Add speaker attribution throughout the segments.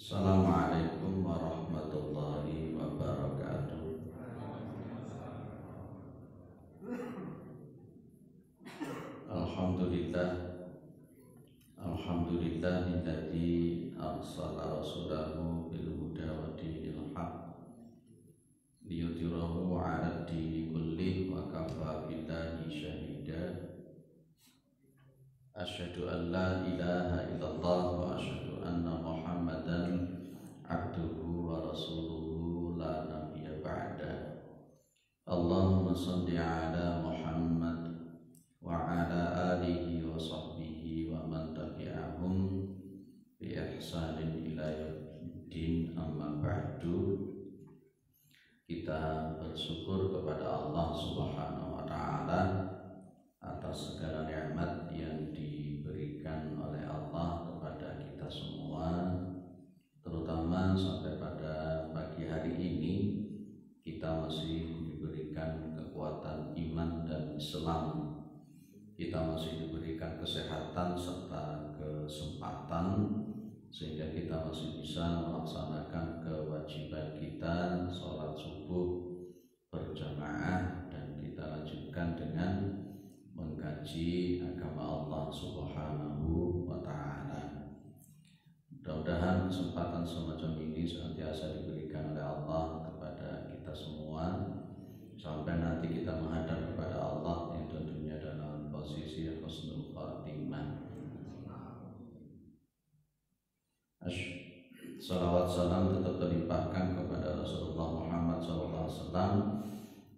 Speaker 1: Assalamualaikum warahmatullahi wabarakatuh. Alhamdulillah, alhamdulillahilladzi arsala rasulahu bil huda wa dinil haq liyudhhirahu 'ala ad-dini kullih wa kafa billahi shahida. Asyhadu an la ilaha illallah wa asyhadu anna Muhammadan abduhu wa rasuluhu la nabiyya ba'da. Allahumma shalli ala Muhammad wa ala alihi wa sahbihi wa man tabi'ahum bi ihsanin ila yaumiddin, amma ba'du. Kita bersyukur kepada Allah Subhanahu wa taala atas segala nikmat yang diberikan oleh Allah kepada kita semua, terutama sampai pada pagi hari ini kita masih diberikan kekuatan iman dan Islam, kita masih diberikan kesehatan serta kesempatan sehingga kita masih bisa melaksanakan kewajiban kita sholat subuh berjamaah, dan kita lanjutkan dengan mengkaji agama Allah Subhanahu wa taala. Mudah-mudahan kesempatan semacam ini senantiasa diberikan oleh Allah kepada kita semua sampai nanti kita menghadap kepada Allah yang tentunya dalam posisi husnul khatimah. Salawat salam tetap terlimpahkan kepada Rasulullah Muhammad SAW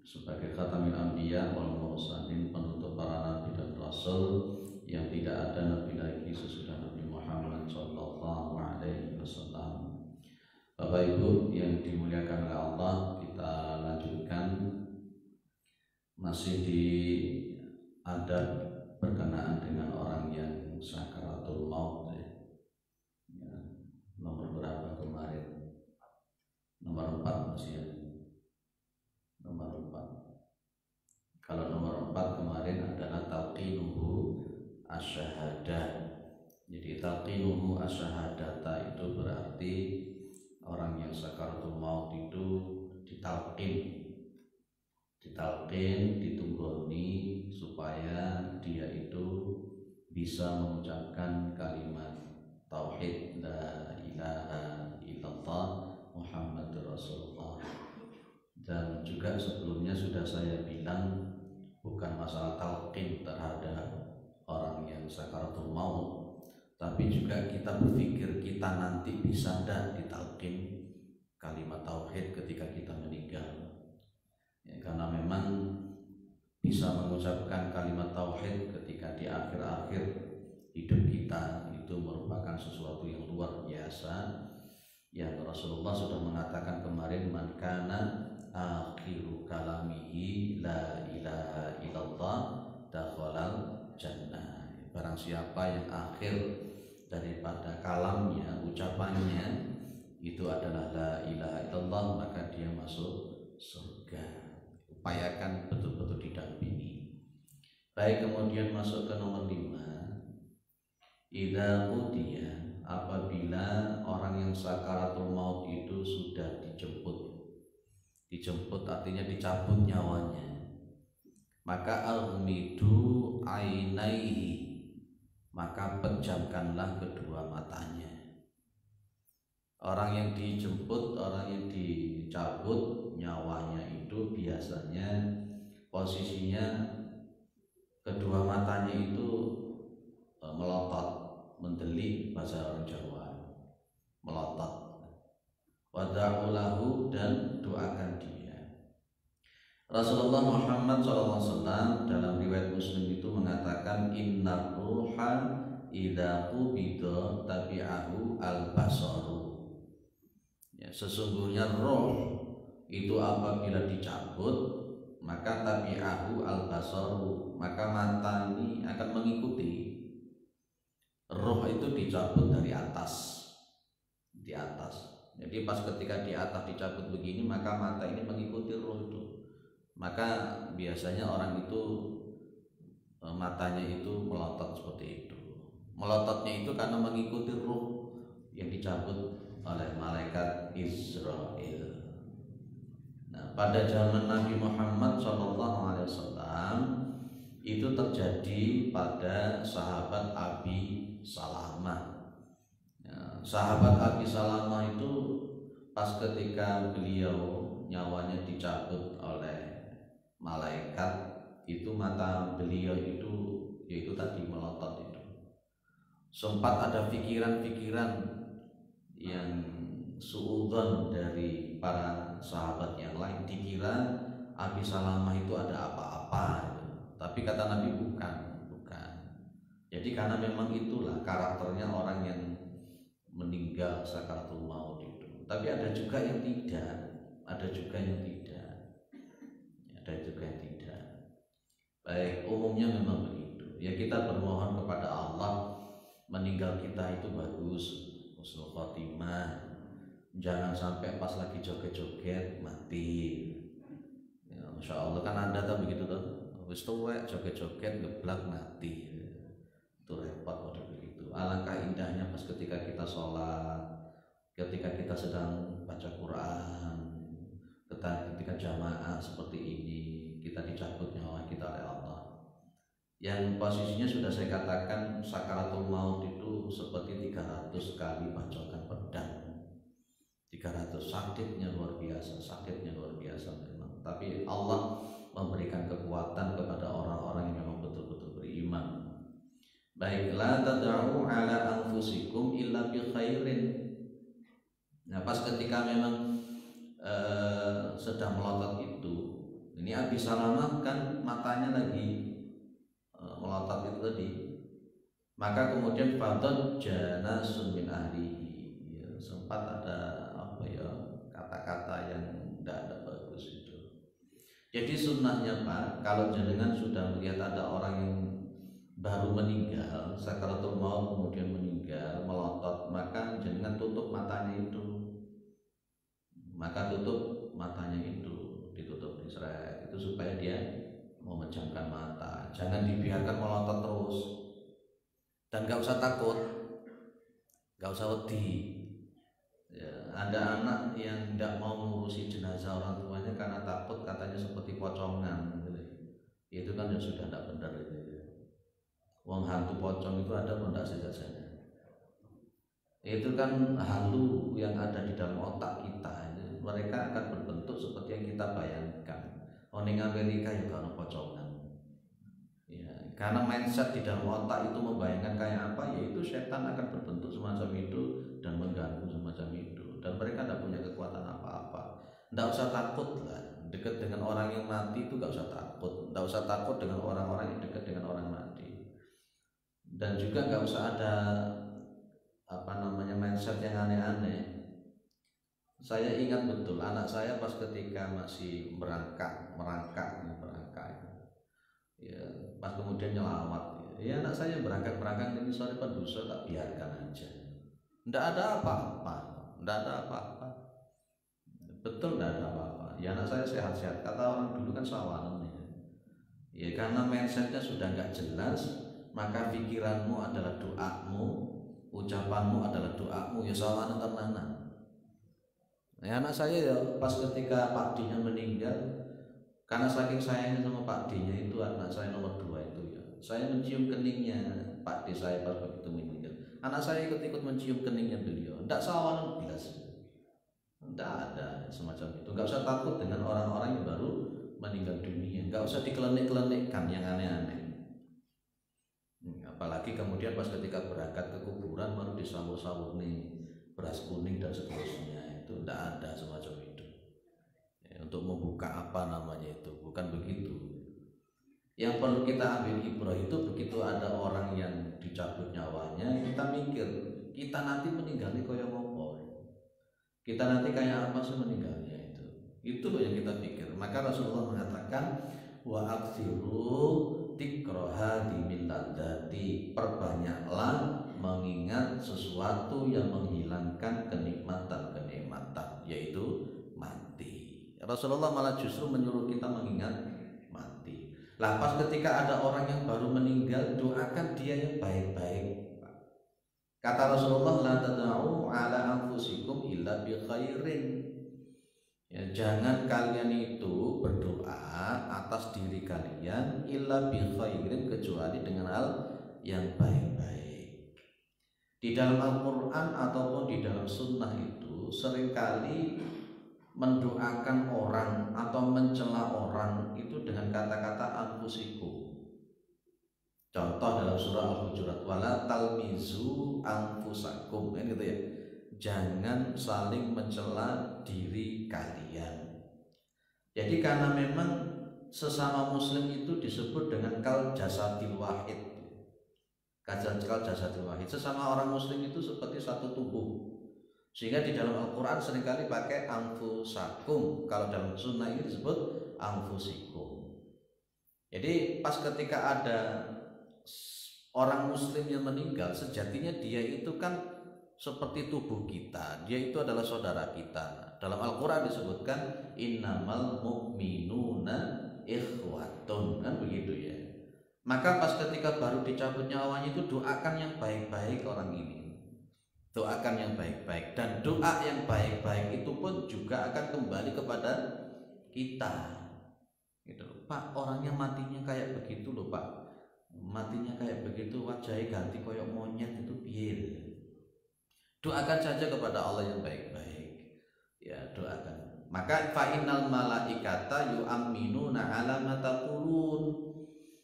Speaker 1: sebagai khatamil anbiya wal mursalin, penutup para nabi dan rasul yang tidak ada nabi lagi sesudah Nabi Muhammad sallallahu alaihi wasallam. Bapak Ibu yang dimuliakan oleh Allah, kita lanjutkan masih di adab berkenaan dengan orang yang sakaratul maut ya. Nomor berapa kemarin? Nomor 4 masih ya. Nomor 4. Kalau nomor 4 kemarin adalah talqinuhu asyahadah. Jadi talqinuhu asyahadata itu berarti orang yang sakaratul maut itu ditalqin, ditunggoni supaya dia itu bisa mengucapkan kalimat tauhid la ilaha illallah Muhammadur Rasulullah. Dan juga sebelumnya sudah saya bilang, bukan masalah talqin terhadap orang yang sakaratul maut, tapi juga kita berpikir kita nanti bisa dan ditalqin kalimat tauhid ketika kita meninggal ya, karena memang bisa mengucapkan kalimat tauhid ketika di akhir-akhir hidup kita itu merupakan sesuatu yang luar biasa, yang Rasulullah sudah mengatakan kemarin, man kana akhiru kalamihi la ilaha illallah dakhalal jannah. Barang siapa yang akhir daripada kalamnya, ucapannya itu adalah la ilaha illallah, maka dia masuk surga. Upayakan betul-betul didampingi. Baik, kemudian masuk ke nomor 5. Idza udiya, apabila orang yang sakaratul maut itu sudah dijemput artinya dicabut nyawanya, maka aghmidu ainaihi, maka pejamkanlah kedua matanya. Orang yang dijemput, orang yang dicabut nyawanya itu biasanya posisinya kedua matanya itu melotot, mendelik bahasa orang Jawa, melotot. Wada'u lahu, dan doakan dia. Rasulullah Muhammad SAW dalam riwayat Muslim itu mengatakan, inna ruha idza qubida tabi'ahu al-basaru. Ya, sesungguhnya roh itu apabila dicabut maka tabi'ahu al-basaru, maka mata ini akan mengikuti. Roh itu dicabut dari atas, di atas. Jadi pas ketika di atas dicabut begini, maka mata ini mengikuti roh itu. Maka biasanya orang itu matanya itu melotot seperti itu. Melototnya itu karena mengikuti roh yang dicabut oleh malaikat Israel. Nah, pada zaman Nabi Muhammad SAW itu terjadi pada sahabat Abi Salamah. Ya, sahabat Abi Salamah itu pas ketika beliau nyawanya dicabut oleh malaikat, itu mata beliau itu yaitu tadi melotot itu. Sempat ada pikiran-pikiran yang suudzon dari para sahabat yang lain, dikira Abi Salamah itu ada apa-apa gitu. Tapi kata Nabi bukan. Jadi karena memang itulah karakternya orang yang meninggal sakaratul maut itu. Tapi ada juga yang tidak. Baik, umumnya memang begitu. Ya kita bermohon kepada Allah meninggal kita itu bagus, husnul khotimah. Jangan sampai pas lagi joget-joget mati. Ya, Masya Allah kan Anda tahu begitu tuh. Wis tuwek joget-joget geblak mati. Itu repot pada begitu. Alangkah indahnya pas ketika kita sholat, ketika kita sedang baca Quran, ketika jamaah seperti ini, kita dicabut nyawa kita oleh Allah. Yang posisinya sudah saya katakan sakaratul maut itu seperti 300 kali bacokan pedang. 300, sakitnya luar biasa memang. Tapi Allah memberikan kekuatan kepada orang-orang yang memang betul-betul beriman. Baik, la tad'u ala anfusikum illa bi khairin. Nah, pas ketika memang sedang melotot itu, ini Abi Salamah kan matanya lagi melotot itu tadi. Maka kemudian fadad janasun min ahlihi, ya, sempat ada kata-kata yang tidak ada bagus itu. Jadi sunnahnya Pak, kalau jenengan sudah melihat ada orang yang baru meninggal sakaratul maut kemudian meninggal melotot, maka jenengan tutup matanya itu. Ditutup diseret itu supaya dia memejamkan mata. Jangan dibiarkan melotot terus. Dan gak usah takut, gak usah wedi. Ya, ada anak yang tidak mau mengurusi jenazah orang tuanya karena takut katanya seperti pocongan gitu. Itu kan yang sudah tidak benar gitu. Wong hantu pocong itu ada apa enggak sejajahnya? Itu kan halu yang ada di dalam otak kita. Mereka akan berbentuk seperti yang kita bayangkan. Oning Amerika juga ada pocongan. Ya, karena mindset di dalam otak itu membayangkan kayak apa, yaitu setan akan berbentuk semacam itu dan mengganggu semacam itu. Dan mereka tidak punya kekuatan apa-apa. Tidak usah takut lah. Dekat dengan orang yang mati itu tidak usah takut. Tidak usah takut dengan orang-orang yang dekat dengan orang mati. Dan juga nggak usah ada mindset yang aneh-aneh. Saya ingat betul anak saya pas ketika masih merangkak ya, pas kemudian nyelawat ya, anak saya berangkat ini sore pendosa tak biarkan aja, ndak ada apa-apa, betul ndak ada apa-apa ya, anak saya sehat-sehat. Kata orang dulu kan sawanan ya, karena mindsetnya sudah nggak jelas, maka pikiranmu adalah doamu, ucapanmu adalah doamu, ya sawanan tenanan. Ya, anak saya ya pas ketika Pak D-nya meninggal, karena saking sayangnya sama Pak D-nya itu, anak saya nomor 2 itu ya, saya mencium keningnya Pak D saya pas begitu meninggal. Anak saya ikut-ikut mencium keningnya beliau. Tidak sawanan belas, tidak ada semacam itu. Nggak usah takut dengan orang-orang yang baru meninggal dunia. Nggak usah dikelenik-kelenikkan yang aneh-aneh. Apalagi kemudian pas ketika berangkat ke kuburan baru disawur-sawur nih beras kuning dan seterusnya. Itu tidak ada semacam itu ya, untuk membuka itu bukan begitu. Yang perlu kita ambil ibrah itu begitu ada orang yang dicabut nyawanya, kita mikir kita nanti meninggalnya kaya ngopo, kita nanti kayak apa sih meninggalnya itu loh yang kita pikir. Maka Rasulullah mengatakan wa aksiru tikroha dimilladati, perbanyaklah mengingat sesuatu yang menghilangkan kenikmatan, yaitu mati. Rasulullah malah justru menyuruh kita mengingat mati. Lah pas ketika ada orang yang baru meninggal, doakan dia yang baik-baik. Kata Rasulullah, la tad'u ala anfusikum illa bi khairin. Ya, jangan kalian itu berdoa atas diri kalian illa bi khairin, kecuali dengan hal yang baik-baik. Di dalam Al-Quran ataupun di dalam sunnah itu seringkali mendoakan orang atau mencela orang itu dengan kata-kata anfusikum. Contoh dalam surah Al-Hujurat, wala talmizu anfusakum, kan gitu ya. Jangan saling mencela diri kalian. Jadi karena memang sesama muslim itu disebut dengan kal jasadil wahid. Kal jasadil wahid, sesama orang muslim itu seperti satu tubuh. Sehingga di dalam Al-Quran seringkali pakai anfusakum, kalau dalam sunnah ini disebut anfusikum. Jadi pas ketika ada orang muslim yang meninggal, sejatinya dia itu kan seperti tubuh kita, dia itu adalah saudara kita. Dalam Al-Quran disebutkan innamal mu'minuna ikhwatun, kan begitu ya. Maka pas ketika baru dicabut nyawanya itu doakan yang baik-baik orang ini, doakan yang baik-baik, dan doa yang baik-baik itu pun juga akan kembali kepada kita. Gitu loh, Pak, orangnya matinya kayak begitu loh Pak, matinya kayak begitu, wajahnya ganti koyok monyet, itu biar. Doakan saja kepada Allah yang baik-baik, ya doakan. Maka fa'innal malaikata yu'minuna ala ma taqulun,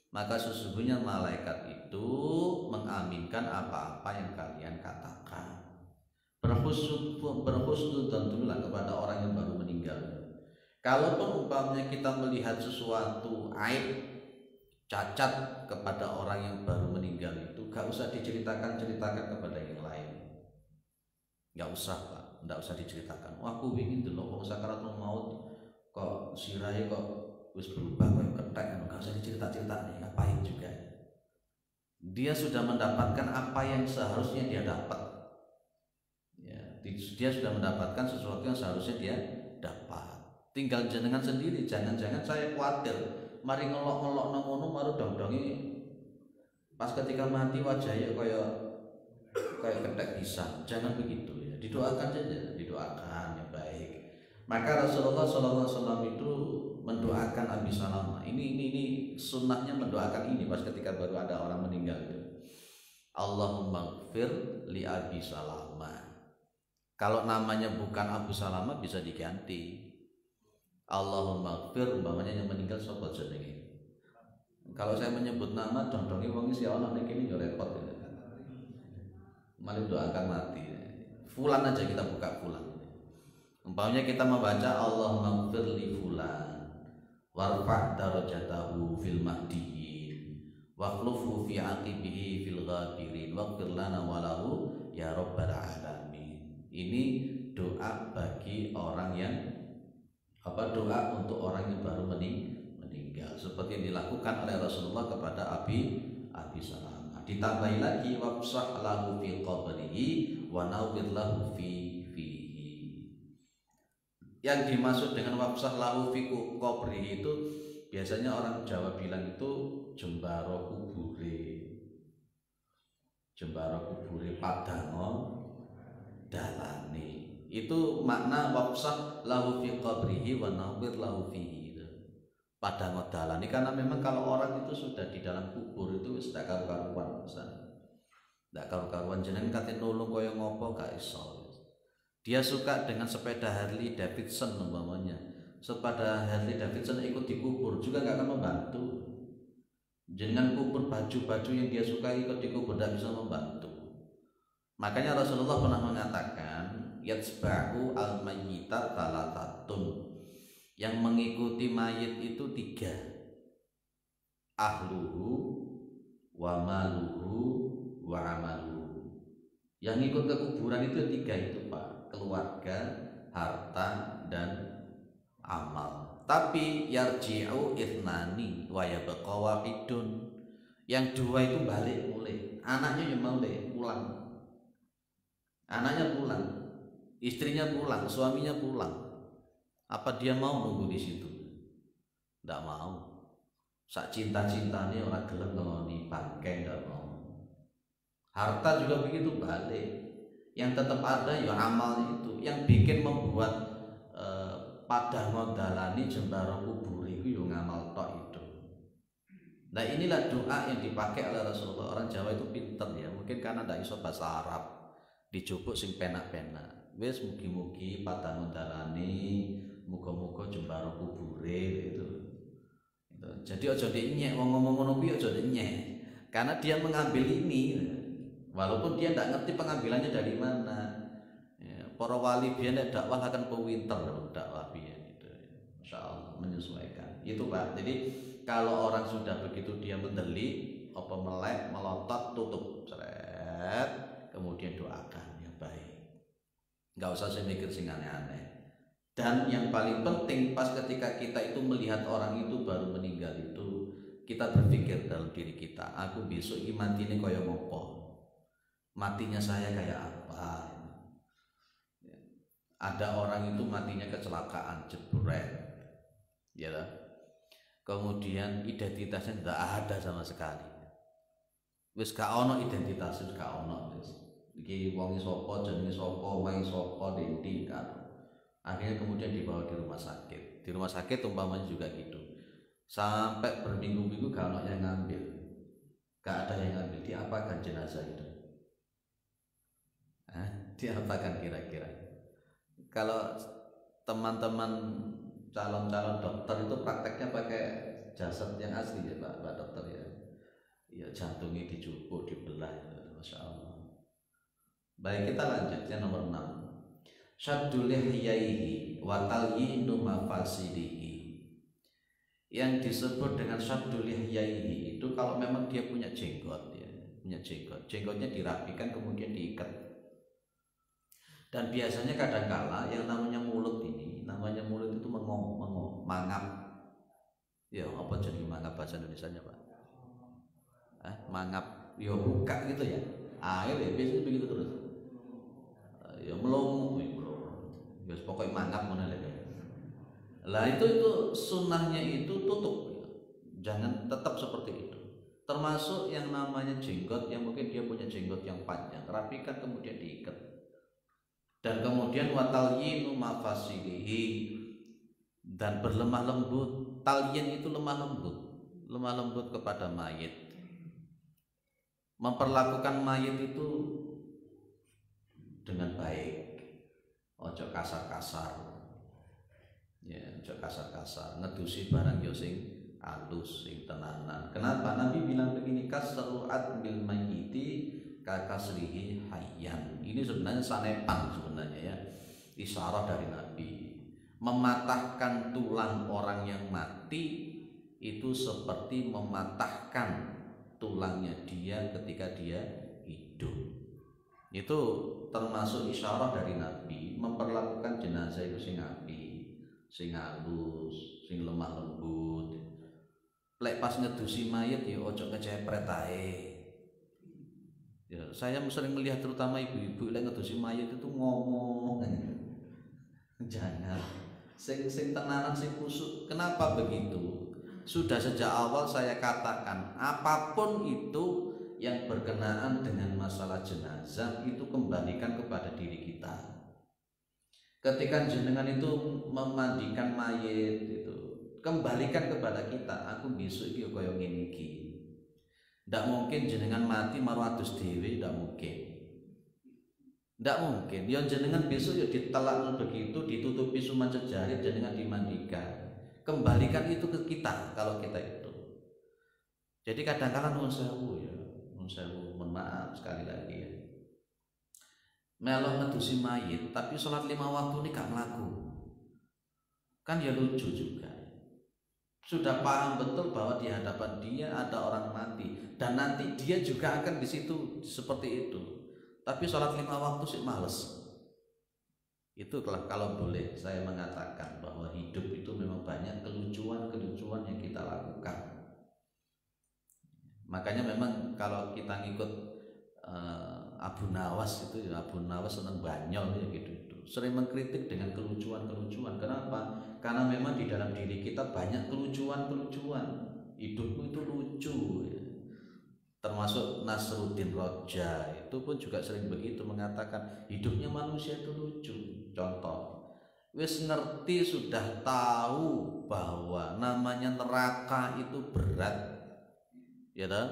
Speaker 1: maka sesungguhnya malaikat itu mengaminkan apa-apa yang kalian katakan. Berhusnudzonlah kepada orang yang baru meninggal. Kalaupun umpamanya kita melihat sesuatu aib, cacat kepada orang yang baru meninggal itu, gak usah diceritakan kepada yang lain. Gak usah Pak, gak usah diceritakan. Wah, aku ingin dulu kok sakaratul maut kok sirahe kok wis berubah kok ketek, gak usah dicerita-cerita nih, ngapain juga. Dia sudah mendapatkan apa yang seharusnya dia dapat. Ya, dia sudah mendapatkan sesuatu yang seharusnya dia dapat. Tinggal jenengan sendiri, jangan-jangan saya khawatir mari ngelok-ngelok ngono maru dong-dongi pas ketika mati wajahnya kayak ketek pisang. Jangan begitu ya, didoakan saja, didoakan yang baik. Maka Rasulullah SAW itu mendoakan Abi Salamah. Ini sunnahnya mendoakan ini pas ketika baru ada orang meninggal itu. Allahumma gfir li Abi Salamah. Kalau namanya bukan Abu Salamah bisa diganti. Allahumma gfir, umpamanya yang meninggal sapa jenenge. Kalau saya menyebut nama dong-dongi wong iki ana nek kene yo repot ya. Malah doakan mati. Fulan aja kita buka fulan. Umpamanya kita membaca Allahumma gfir li fulan warfa' darajatahu fil mahdiyyin wa khlufu fi aqibihi fil ghabirin waghfir lana wa lahu ya rabbal alamin. Ini doa bagi orang yang doa untuk orang yang baru meninggal, seperti yang dilakukan oleh Rasulullah kepada Abi Salamah. Ditambahi lagi wafsah lahu fi qabrihi wa nawwir lahu fihi. Yang dimaksud dengan wafsah lahu fi qabrihi itu biasanya orang Jawa bilang itu jembaro kubure padango dalane. Itu makna wafsah lahu fi qabrihi wa nawwir lahu fihi. Pada ngodalan ini karena memang kalau orang itu sudah di dalam kubur itu sudah karu-karuan, tidak karu-karuan jenengan kate nulung kaya ngopo gak iso. Dia suka dengan sepeda Harley Davidson umpamanya. Sepeda Harley Davidson ikut dikubur juga gak akan membantu. Jenengan kubur baju-baju yang dia suka ikut dikubur tidak bisa membantu. Makanya Rasulullah pernah mengatakan yatsba'u al-mayyita talatatun, yang mengikuti mayit itu 3, ahluhu wa maluhu wa amaluhu. Yang ikut ke kuburan itu 3 itu Pak, keluarga, harta, dan amal. Tapi yarji'u ithnani wa yabqa wahidun, yang 2 itu balik mulai, anaknya yang mulai pulang, anaknya pulang, istrinya pulang, suaminya pulang. Apa dia mau nunggu di situ? Tidak mau. Sak cinta-cintanya orang gelem ngeloni bangkeng, tidak mau. Harta juga begitu balik. Yang tetap ada ya amalnya itu. Yang bikin membuat pada ngodalani jembaro kubur itu yo ngamal tok itu. Nah inilah doa yang dipakai oleh Rasulullah. Orang Jawa itu pinter ya, mungkin karena ndak iso bahasa Arab, dijupuk sing penak-penak. Wis mugi-mugi pada ngodalani, muga-muga jembaro kubure itu. Jadi ojo dinyek wong ngomong ngono kuwi ojo dinyek. Karena dia mengambil ini walaupun dia ndak ngerti pengambilannya dari mana. Para wali biyen nek dakwah akan pewinter dakwah biyen itu. Masyaallah menyesuaikan. Itu Pak. Jadi kalau orang sudah begitu dia mendelik apa melek, melotot, tutup. Ceret, kemudian doakan yang baik. Enggak usah saya mikir sing aneh-aneh. Dan yang paling penting pas ketika kita itu melihat orang itu baru meninggal itu, kita berpikir dalam diri kita, aku besok iki matine kaya ngopo? Matinya saya kayak apa? Ada orang itu matinya kecelakaan jebret, ya lah. Kemudian identitasnya tidak ada sama sekali. Wis gak ono identitasnya, gak ono wis. Iki wong sapa, jenenge sapa, wae sapa, ndi kan. Akhirnya kemudian dibawa di rumah sakit. Di rumah sakit umpamanya juga gitu. Sampai berminggu-minggu gak ono yang ngambil. Gak ada yang ngambil. Diapakan jenazah itu? Diapakan kira-kira? Kalau teman-teman calon-calon dokter itu prakteknya pakai jasad yang asli ya Pak dokter ya. Ya jantungnya dijupuk, dibelah, Masya Allah. Baik kita lanjut yang nomor 6. Syaddu lihyaihi wa talyinu mafasidihi. Yang disebut dengan syaddu lihyaihi itu kalau memang dia punya jenggot ya, punya jenggot. Jenggotnya dirapikan kemudian diikat. Dan biasanya kadangkala yang namanya mulut ini, namanya mulut itu mangap. Ya apa jadi mangap bahasa Indonesianya Pak? Mangap, ya buka gitu ya. Ya biasanya begitu terus. Ya melongo, ya pokoknya mangap mana lagi. Lah itu sunnahnya itu tutup, jangan tetap seperti itu. Termasuk yang namanya jenggot, yang mungkin dia punya jenggot yang panjang, rapikan kemudian diikat. Dan kemudian watalyinu mafasilihi, dan berlemah lembut. Talyin itu lemah lembut kepada mayit. Memperlakukan mayit itu dengan baik, ojo kasar-kasar, ya ojo kasar-kasar. Ngedusi barang yo sing alus, sing tenanan. Kenapa Nabi bilang begini, kasru'at bil mayyiti kakasrihi hayyan. Ini sebenarnya sanepan sebenarnya ya, isyarat dari Nabi. Mematahkan tulang orang yang mati itu seperti mematahkan tulangnya dia ketika dia hidup. Itu termasuk isyarat dari Nabi, memperlakukan jenazah itu sing api, sing halus, sing lemah lembut. Lek pas ngedusi mayit ya ojo kecepret ae. Ya, saya sering melihat terutama ibu-ibu lek ngedusi mayit itu ngomong. Jangan. Sing tenanan sing kusuk. Kenapa begitu? Sudah sejak awal saya katakan, apapun itu yang berkenaan dengan masalah jenazah itu kembalikan kepada diri kita. Ketika jenengan itu memandikan mayit itu, kembalikan kepada kita. Aku besok iki kaya ngene iki. Ndak mungkin jenengan mati maru adus dhewe, ndak mungkin. Ndak mungkin. Ya jenengan besok ya ditelakno begitu, ditutupi suman sejari, jenengan dimandikan. Kembalikan itu ke kita kalau kita itu. Jadi kadang-kadang nuwun sewu ya, nuwun sewu, mohon maaf sekali lagi ya. Melo ngedusi mayit tapi sholat 5 waktu ini gak melaku. Kan ya lucu juga. Sudah paham betul bahwa di hadapan dia ada orang mati dan nanti dia juga akan di situ seperti itu. Tapi sholat 5 waktu sih males. Itu kalau boleh saya mengatakan bahwa hidup itu memang banyak kelucuan-kelucuan yang kita lakukan. Makanya memang kalau kita ngikut Abu Nawas itu, Abu Nawas senang banyol ya gitu. Sering mengkritik dengan kelucuan-kelucuan. Kenapa? Karena memang di dalam diri kita banyak kelucuan-kelucuan. Hidupmu itu lucu ya. Termasuk Nasruddin Roja itu pun juga sering begitu mengatakan hidupnya manusia itu lucu. Contoh, wis ngerti sudah tahu bahwa namanya neraka itu berat, ya toh?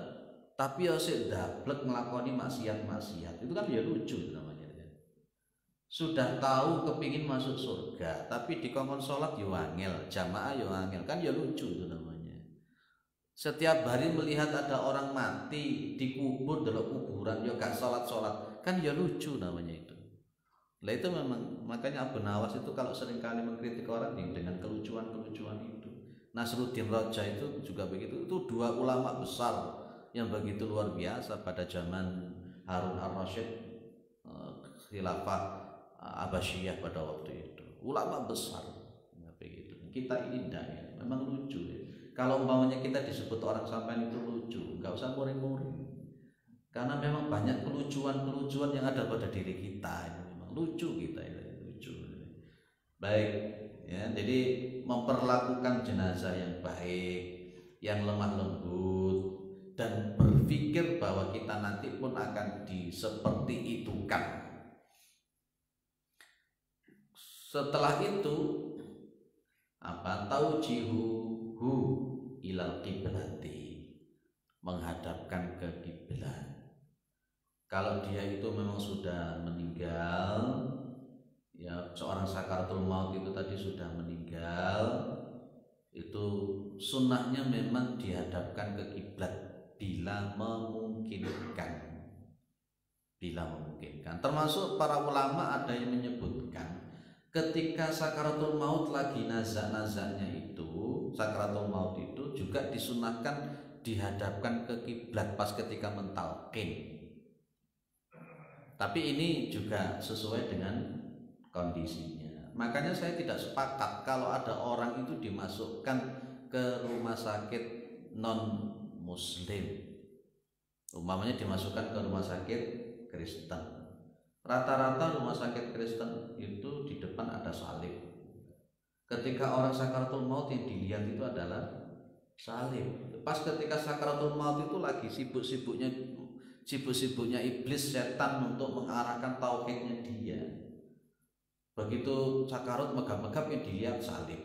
Speaker 1: Tapi ya sik dablek nglakoni maksiat-maksiat itu kan ya lucu namanya. Sudah tahu kepingin masuk surga, tapi dikongkon sholat yo angel, jamaah yo angel, kan ya lucu itu namanya. Setiap hari melihat ada orang mati dikubur dalam kuburan, ya gak sholat-sholat, kan ya lucu namanya itu. Lah itu memang makanya Abu Nawas itu kalau seringkali mengkritik orang dengan kelucuan-kelucuan itu. Nasruddin Roja itu juga begitu. Itu dua ulama besar yang begitu luar biasa pada zaman Harun ar-Rasyid, khilafah Abbasiyah pada waktu itu. Ulama besar begitu. Kita ini tidak ya, memang lucu ya. Kalau umpamanya kita disebut orang sampean itu lucu, nggak usah muring-muring. Karena memang banyak kelucuan-kelucuan yang ada pada diri kita. Memang lucu kita itu, lucu. Baik, ya. Jadi memperlakukan jenazah yang baik, yang lemah lembut, dan berpikir bahwa kita nanti pun akan seperti itu kan. Setelah itu taujihuhu ilal qiblati, menghadapkan ke kiblat. Kalau dia itu memang sudah meninggal, ya seorang sakaratul maut itu tadi sudah meninggal, itu sunnahnya memang dihadapkan ke kiblat bila memungkinkan. Bila memungkinkan. Termasuk para ulama ada yang menyebutkan ketika sakaratul maut lagi nazak-nazaknya itu, sakaratul maut itu juga disunahkan dihadapkan ke kiblat pas ketika mentalqin. Tapi ini juga sesuai dengan kondisinya. Makanya saya tidak sepakat kalau ada orang itu dimasukkan ke rumah sakit non muslim. Umpamanya dimasukkan ke rumah sakit Kristen. Rata-rata rumah sakit Kristen itu di depan ada salib. Ketika orang sakaratul maut yang dilihat itu adalah salib. Pas ketika sakaratul maut itu lagi sibuk-sibuknya iblis setan untuk mengarahkan tauhidnya dia. Begitu sakarat megap-megap yang dilihat salib,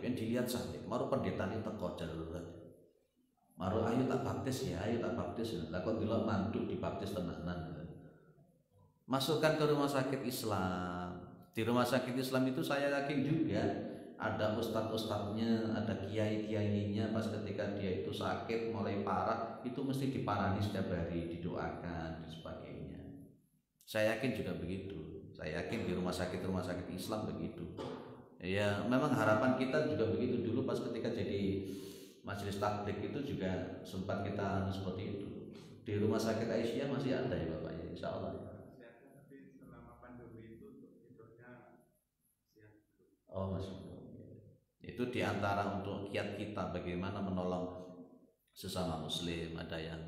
Speaker 1: Maru pendeta ini teko darurat. Maru ayo tak baptis ya, Lah kok delok manduk dibaptis tenanan. Masukkan ke rumah sakit Islam. Di rumah sakit Islam itu saya yakin juga ada ustadz-ustadznya, ada kiai-kiainya. Pas ketika dia itu sakit mulai parah, itu mesti diparani setiap hari, didoakan dan sebagainya. Saya yakin juga begitu. Saya yakin di rumah sakit Islam begitu. Ya memang harapan kita juga begitu. Dulu pas ketika jadi majelis tabligh itu juga sempat kita seperti itu. Di rumah sakit Aisyah masih ada ya Bapak ya, insya Allah. Oh masuk. Itu diantara untuk kiat kita bagaimana menolong sesama muslim. Ada yang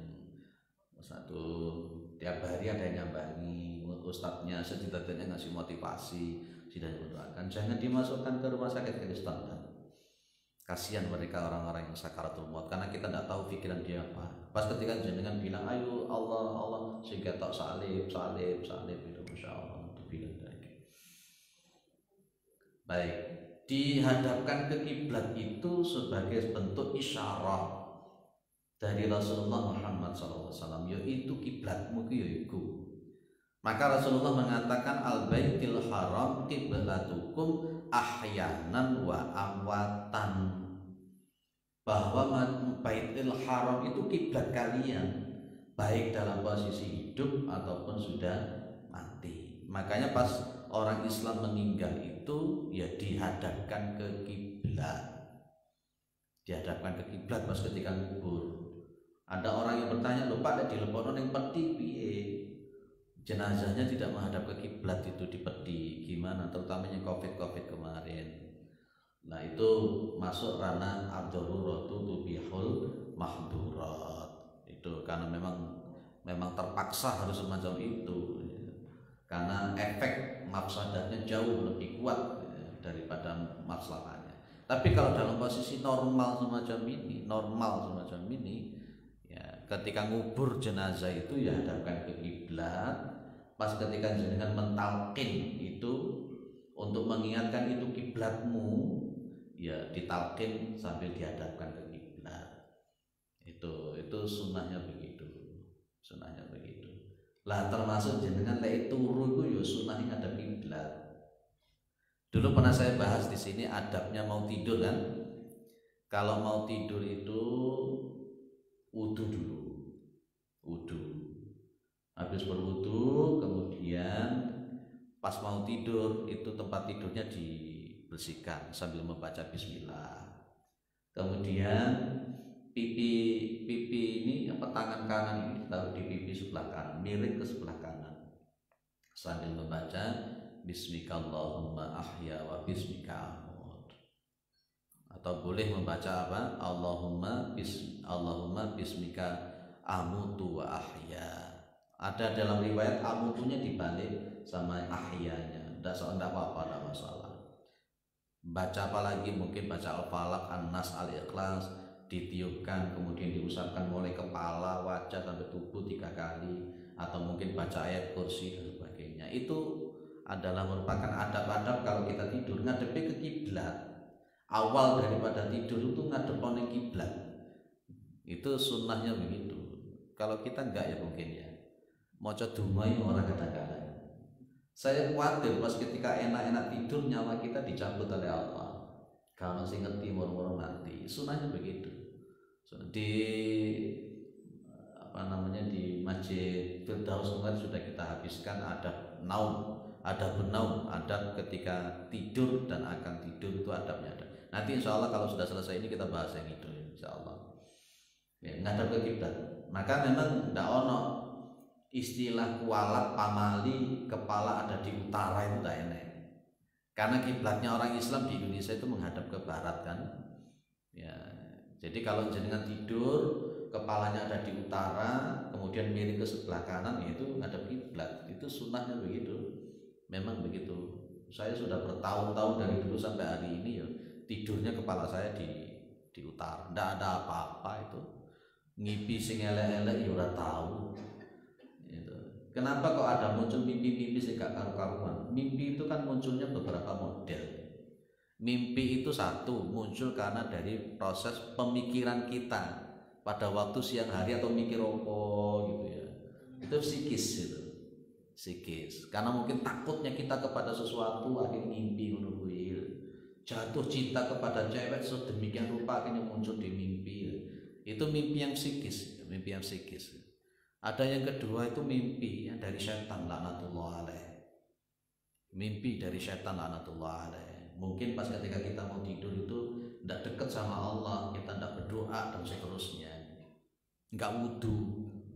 Speaker 1: satu tiap hari ada yang nyambangi, ustadznya setidaknya ngasih motivasi, tidak mendoakan. Jangan dimasukkan ke rumah sakit Kristen kan. Kasihan mereka orang-orang yang sakaratul maut karena kita tidak tahu pikiran dia apa. Pas ketika jenengan bilang ayo Allah sehingga tak salib itu masya Allah itu bilang lagi. Baik, dihadapkan ke kiblat itu sebagai bentuk isyarat dari Rasulullah Muhammad SAW, yaitu kiblatmu yaitu. Maka Rasulullah mengatakan al-baitil haram kiblatukum ahyanan wa amwatan, bahwa baitil haram itu kiblat kalian baik dalam posisi hidup ataupun sudah mati. Makanya pas orang Islam meninggal itu ya dihadapkan ke kiblat. Dihadapkan ke kiblat pas ketika kubur. Ada orang yang bertanya, "Lho Pak, di dilebokno ning peti piye?" Jenazahnya tidak menghadap ke kiblat itu di peti. Gimana terutamanya Covid kemarin. Nah, itu masuk ranah ad-daruratu tubihul mahdurat. Itu karena memang terpaksa harus semacam itu. Karena efek mafsadatnya jauh lebih kuat daripada maslahahnya. Tapi kalau dalam posisi normal semacam ini, ya ketika ngubur jenazah itu ya hadapkan ke kiblat. Pas ketika jenengan mentalkin itu untuk mengingatkan itu kiblatmu, ya ditalkin sambil dihadapkan ke kiblat. Itu sunnahnya begitu. Sunnahnya begitu. Lah termasuk jenengan lek turu itu ya sunnahnya ngadep kiblat. Dulu pernah saya bahas di sini adabnya mau tidur kan. Kalau mau tidur itu wudu dulu. Wudu. Habis berwudu kemudian pas mau tidur itu tempat tidurnya dibersihkan sambil membaca bismillah. Kemudian pipi ini tangan kanan ini taruh di pipi sebelah kanan, miring ke sebelah kanan sambil membaca bismikallahumma ahya wa bismika amut. Atau boleh membaca apa? Allahumma bismika amutu wa ahya. Ada dalam riwayat amutunya dibalik sama ahyanya. Enggak apa-apa, enggak masalah. Baca apa lagi? Mungkin baca Al-Falaq, An-Nas, Al-Ikhlas, ditiupkan kemudian diusapkan mulai kepala, wajah sampai tubuh 3 kali, atau mungkin baca ayat kursi dan sebagainya. Itu adalah merupakan adab-adab kalau kita tidur ngadepi ke kiblat. Awal daripada tidur itu ngadep ke kiblat. Itu sunnahnya begitu. Kalau kita enggak ya mungkin ya. Maca dumai orang kadang-kadang. Saya khawatir pas ketika enak-enak tidur nyawa kita dicabut oleh Allah. Kalau masih ngerti moro-moro mati. Sunnahnya begitu. Di di Masjid Firdaus kemarin sudah kita habiskan adab naum, adab ketika tidur dan akan tidur itu adabnya ada. Nanti insya Allah kalau sudah selesai ini kita bahas yang itu insya Allah. Ya, ngadap ke kiblat. Maka memang tidak ono istilah kualat pamali kepala ada di utara itu tidak enak. Karena kiblatnya orang Islam di Indonesia itu menghadap ke barat kan. Ya, jadi kalau jenengan tidur kepalanya ada di utara, kemudian miring ke sebelah kanan, yaitu ngadap kiblat. Itu sunnahnya begitu. Memang begitu. Saya sudah bertahun-tahun dari dulu sampai hari ini ya tidurnya kepala saya di utara. Tidak ada apa-apa itu. Ngipi sing elek-elek ya ora tahu. Gitu. Kenapa kok ada muncul mimpi-mimpi sing gak karu-karuan? Mimpi itu kan munculnya beberapa model. Mimpi itu satu muncul karena dari proses pemikiran kita pada waktu siang hari atau mikir opo gitu ya. Itu psikis itu. Psikis. Karena mungkin takutnya kita kepada sesuatu akhirnya mimpi ngono kuwi. Jatuh cinta kepada cewek sedemikian rupa akhirnya muncul di mimpi. Itu mimpi yang psikis, mimpi yang psikis. Ada yang kedua itu mimpi yang dari setan laknatullah alaih. Mimpi dari setan laknatullah alaih. Mungkin pas ketika kita mau tidur itu tidak dekat sama Allah, kita tidak berdoa dan seterusnya. Enggak wudu.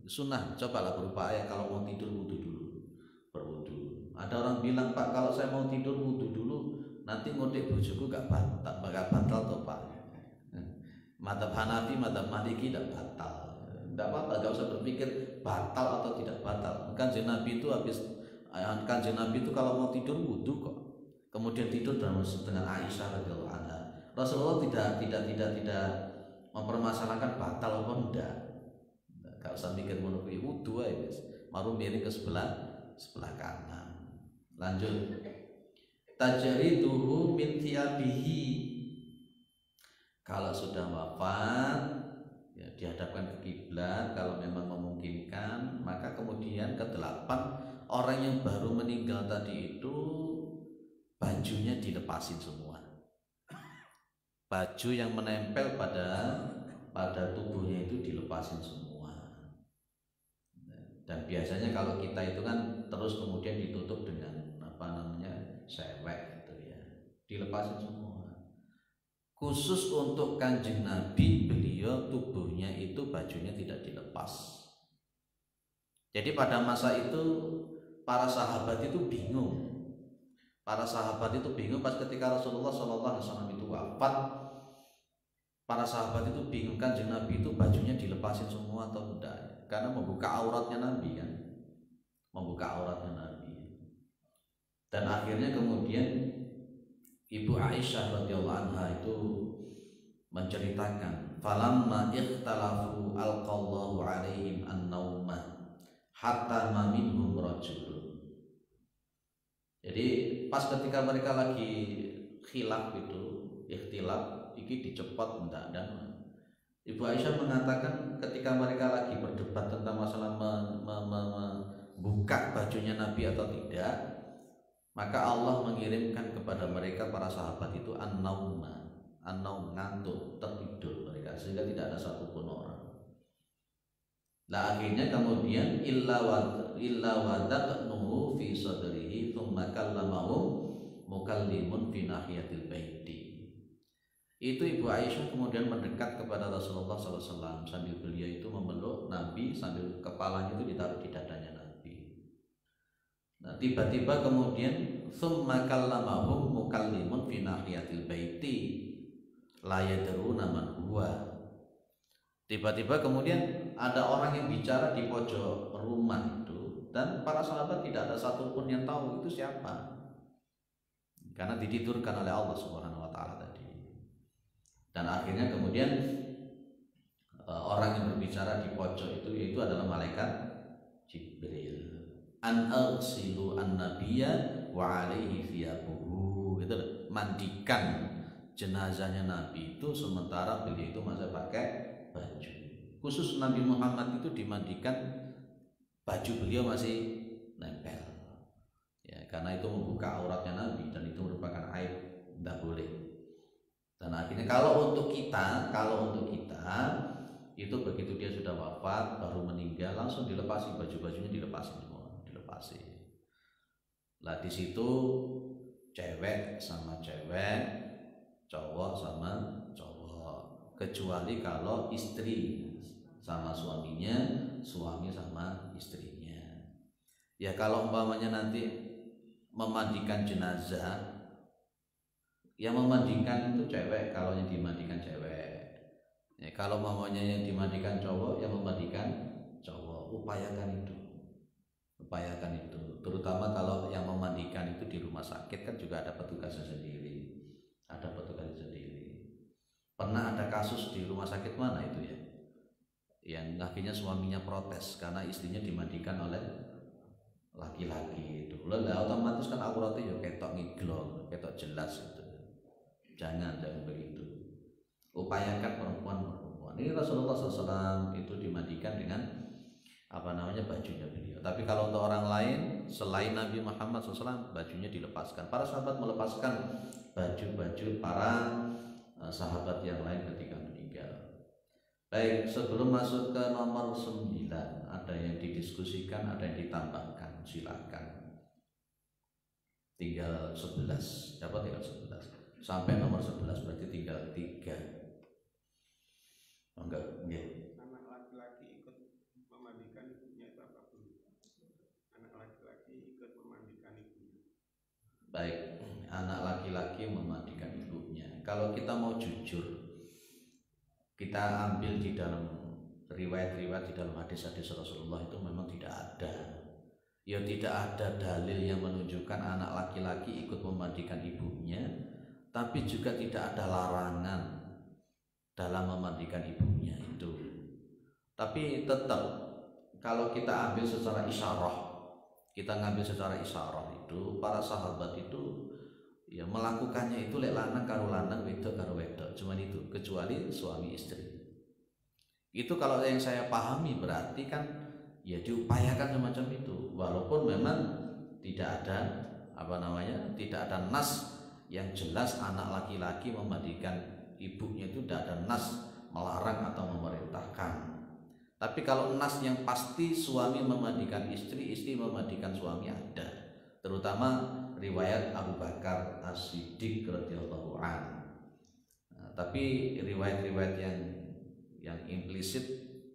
Speaker 1: Sunnah, cobalah berupaya kalau mau tidur wudu dulu. Berwudu. Ada orang bilang, Pak, kalau saya mau tidur wudu dulu, nanti ngotek bojoku gak batal toh Pak. Madzhab Hanafi, madzhab Maliki tidak batal. Tidak apa-apa, gak usah berpikir batal atau tidak batal. Kanjeng Nabi itu kalau mau tidur wudu kok. Kemudian tidur dengan Aisyah radhiyallahu anha. Rasulullah tidak mempermasalahkan batal apa enggak. Gak usah mikir ngono kuwi wudu ae wis. Maru miring ke sebelah kanan. Lanjut. Tajriduhu min thiyabihi. Kalau sudah wafat ya dihadapkan ke kiblat kalau memang memungkinkan, maka kemudian ke-8 orang yang baru meninggal tadi itu bajunya dilepasin semua. Baju yang menempel pada tubuhnya itu dilepasin semua. Dan biasanya kalau kita itu kan terus kemudian ditutup dengan sewek gitu ya. Dilepasin semua. Khusus untuk Kanjeng Nabi, beliau tubuhnya itu bajunya tidak dilepas. Jadi pada masa itu para sahabat itu bingung. Para sahabat itu bingung pas ketika Rasulullah SAW itu wafat. Para sahabat itu bingung, Kanjeng Nabi itu bajunya dilepasin semua atau tidak? Karena membuka auratnya Nabi kan, membuka auratnya Nabi. Dan akhirnya kemudian Ibu Aisyah radhiyallahu anha itu menceritakan, falamma ikhtalafu alqallahu alaihim an-nauma hatta ma minhum rajulun. Jadi pas ketika mereka lagi khilaf itu, ikhtilaf, iki dicepot ndak, dan Ibu Aisyah mengatakan ketika mereka lagi berdebat tentang masalah membuka bajunya Nabi atau tidak, maka Allah mengirimkan kepada mereka para sahabat itu an-nauma, an-naum, ngantuk, tertidur mereka, sehingga tidak ada satupun orang. Nah akhirnya kemudian illa wadaqnuhu fi sadrihi thumma kallamahum mukallimun fi nahiyatil baiti. Itu Ibu Aisyah kemudian mendekat kepada Rasulullah SAW sambil beliau itu memeluk Nabi sambil kepalanya itu ditaruh di dadanya Nabi. Nah tiba-tiba kemudian thumma kallamahum mukallimun fi nahiyatil baiti la yadruna man huwa. Tiba-tiba kemudian ada orang yang bicara di pojok rumah itu, dan para sahabat tidak ada satupun yang tahu itu siapa, karena ditidurkan oleh Allah Subhanahu wa taala tadi. Dan akhirnya kemudian orang yang berbicara di pojok itu adalah malaikat Jibril. An arsilu an-nabiyya wa alaihi thiyabuhu. Itu mandikan jenazahnya Nabi itu sementara beliau itu masih pakai baju. Khusus Nabi Muhammad itu dimandikan, baju beliau masih nempel. Ya, karena itu membuka auratnya Nabi dan itu merupakan aib, tidak boleh. Dan akhirnya kalau untuk kita itu begitu dia sudah wafat baru meninggal langsung dilepasi baju-bajunya, dilepasin semua, dilepasi. Lah di situ cewek sama cewek, cowok sama cowok, kecuali kalau istri sama suaminya, suami sama istrinya. Ya kalau umpamanya nanti memandikan jenazah, yang memandikan itu cewek, kalau yang dimandikan cewek. Ya, kalau mamanya yang dimandikan cowok, yang memandikan cowok. Upayakan itu. Terutama kalau yang memandikan itu di rumah sakit kan juga ada petugasnya sendiri. Pernah ada kasus di rumah sakit mana itu ya, yang akhirnya suaminya protes karena istrinya dimandikan oleh laki-laki itu. Lah otomatis kan auratnya ya ketok ngiglong, ketok jelas itu. Jangan begitu. Upayakan perempuan. Ini Rasulullah SAW itu dimandikan dengan bajunya beliau. Tapi kalau untuk orang lain selain Nabi Muhammad SAW, bajunya dilepaskan. Para sahabat melepaskan baju-baju para sahabat yang lain ketika meninggal. Baik, sebelum masuk ke nomor 9, ada yang didiskusikan, ada yang ditambahkan, silakan. Tinggal 11. Dapat tinggal 11. Sampai nomor 11 berarti tinggal 3. Enggak.
Speaker 2: Anak laki-laki ikut memandikan ibunya itu apa dulu? Anak laki-laki ikut memandikan ibunya.
Speaker 1: Baik, anak laki-laki memandikan ibunya. Kalau kita mau jujur, kita ambil di dalam riwayat-riwayat, di dalam hadis-hadis Rasulullah itu memang tidak ada. Ya tidak ada dalil yang menunjukkan anak laki-laki ikut memandikan ibunya. Tapi juga tidak ada larangan dalam memandikan ibunya itu. Tapi tetap kalau kita ambil secara isyarah, itu para sahabat itu ya melakukannya itu lek lanang karo lanang, wedok karo wedok, cuman itu, kecuali suami istri. Itu kalau yang saya pahami berarti kan ya diupayakan semacam itu, walaupun memang tidak ada tidak ada nas yang jelas anak laki-laki memandikan ibunya, itu tidak ada nas melarang atau memerintahkan. Tapi kalau nas yang pasti suami memandikan istri, istri memandikan suami ada. Terutama riwayat Abu Bakar As-Siddiq radhiyallahu anhu. Tapi riwayat-riwayat yang implisit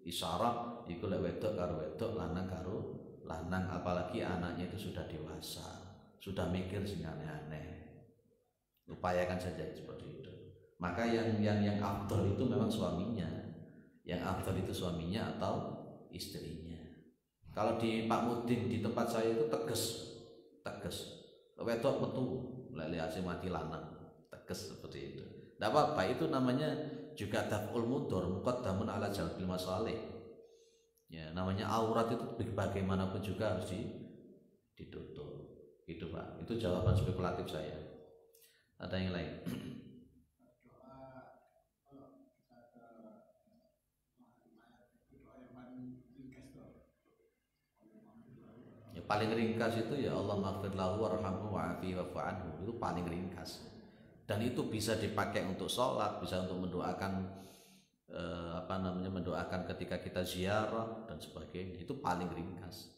Speaker 1: isyarat iku lek wedok karo wedok, lanang karo lanang, apalagi anaknya itu sudah dewasa, sudah mikir sing aneh-aneh. Upayakan saja seperti itu. Maka yang afdal itu memang suaminya. Yang afdal itu suaminya atau istrinya. Kalau di Pak Mudin di tempat saya itu tegas. Wedok metu lele asih mati lanang, tegas seperti itu. Tidak apa-apa, itu namanya juga daf'ul mudur muqaddamun ala jalbil masalih. Ya, namanya aurat itu bagaimanapun juga harus ditutup. Itu Pak, itu jawaban spekulatif saya. Ada yang lain? Ya, paling ringkas itu ya Allah maghfir lahu warhamhu wa'afihi wa'fu anhu, itu paling ringkas. Dan itu bisa dipakai untuk sholat, bisa untuk mendoakan mendoakan ketika kita ziarah dan sebagainya. Itu paling ringkas.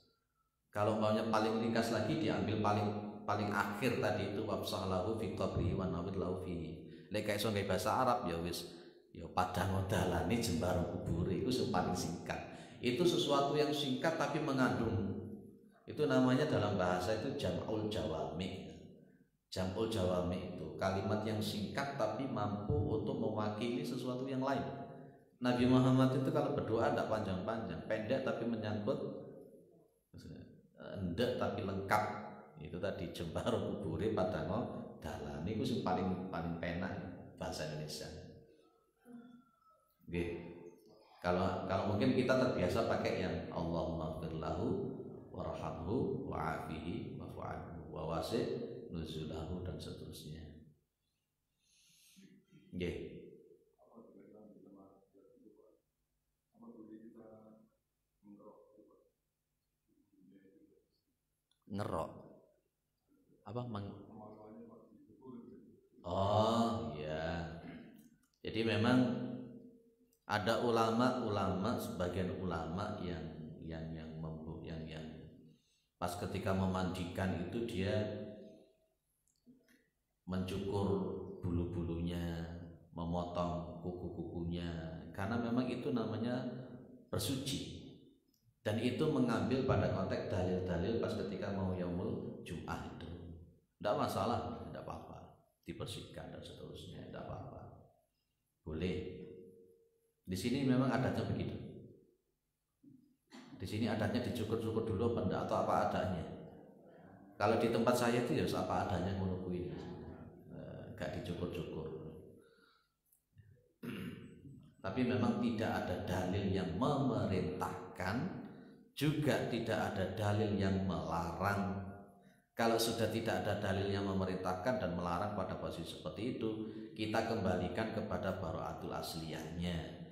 Speaker 1: Kalau maunya paling ringkas lagi diambil paling akhir tadi itu wafsah lahu fi qabrihi wa nawid lahu fihi. Lek kayak iso bahasa Arab ya wis ya padang dalane jembar kubure itu paling singkat. Itu sesuatu yang singkat tapi mengandung. Itu namanya dalam bahasa itu jam'ul jawami. Jam'ul jawami itu kalimat yang singkat tapi mampu untuk mewakili sesuatu yang lain. Nabi Muhammad itu kalau berdoa tidak panjang-panjang, pendek tapi menyangkut, endek tapi lengkap. Itu tadi jembar kubure padang dalan itu sing paling penak bahasa Indonesia. Oke. Kalau mungkin kita terbiasa pakai yang Allahumma ighfir lahu warhamhu wa'afihi wa'fu anhu wa wasi' nuzulahu dan seterusnya. Nggih. Ngerok apa oh iya, jadi memang ada ulama sebagian ulama yang pas ketika memandikan itu dia mencukur bulu-bulunya, memotong kuku-kukunya, karena memang itu namanya bersuci. Dan itu mengambil pada konteks dalil-dalil pas ketika mau yaumul Jum'ah itu. Tidak masalah, tidak apa-apa, dibersihkan dan seterusnya, tidak apa-apa, boleh. Di sini memang adatnya begitu. Di sini adatnya dicukur-cukur dulu atau apa adanya. Kalau di tempat saya itu ya apa adanya ngono kuwi. Gak dicukur-cukur. Tapi memang tidak ada dalil yang memerintahkan, juga tidak ada dalil yang melarang. Kalau sudah tidak ada dalil yang memerintahkan dan melarang pada posisi seperti itu, kita kembalikan kepada bara'atul asliyahnya.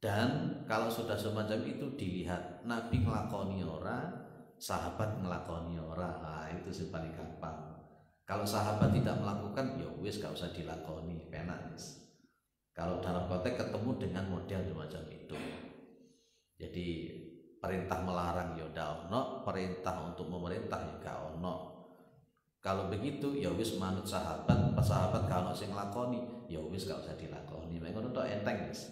Speaker 1: Dan kalau sudah semacam itu dilihat Nabi ngelakoni ora, sahabat ngelakoni ora, nah, itu sih paling gampang. Kalau sahabat tidak melakukan, ya wis gak usah dilakoni, penak. Kalau dalam konteks ketemu dengan model semacam itu, jadi perintah melarang ya ndak ono, perintah untuk memerintah ya gak ono. Kalau begitu ya wis manut sahabat, pas sahabat kalau sing nglakoni ya wis gak usah dilakoni. Mek ngono tok enteng wis.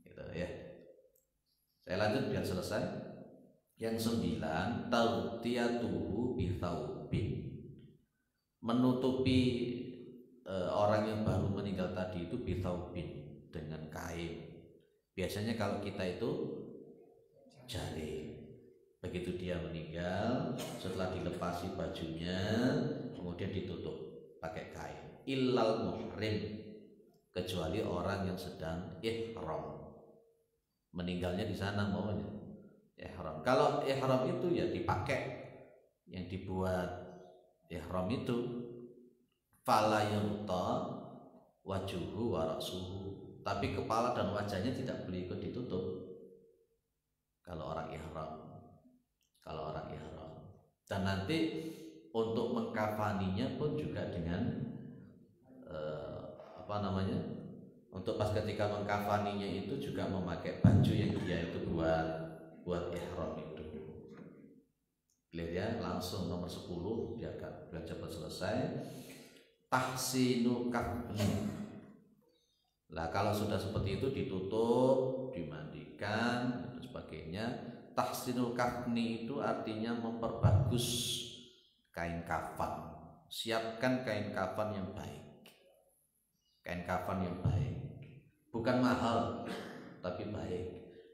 Speaker 1: Gitu ya. Saya lanjut biar selesai. Yang 9, tawtiyatuhu bi tsaubin. Menutupi orang yang baru meninggal tadi itu bi tsaubin, dengan kain. Biasanya kalau kita itu jari, begitu dia meninggal setelah dilepasi bajunya kemudian ditutup pakai kain. Illal muhrim, kecuali orang yang sedang ihram, meninggalnya di sana maunya ihram. Kalau ihram itu ya dipakai yang dibuat ihram itu, fala yurta wajuhu wa ra'suhu, tapi kepala dan wajahnya tidak boleh ikut ditutup. Kalau orang ihram, dan nanti untuk mengkafaninya pun juga dengan untuk pas ketika mengkafaninya itu juga memakai baju yang dia itu buat ihram itu. Lihat ya, langsung nomor 10 biar cepat selesai. Tahsinu kafni. Lah kalau sudah seperti itu ditutup, dimandikan dan sebagainya. Tahsinul kafni itu artinya memperbagus kain kafan. Siapkan kain kafan yang baik. Kain kafan yang baik, bukan mahal tapi baik.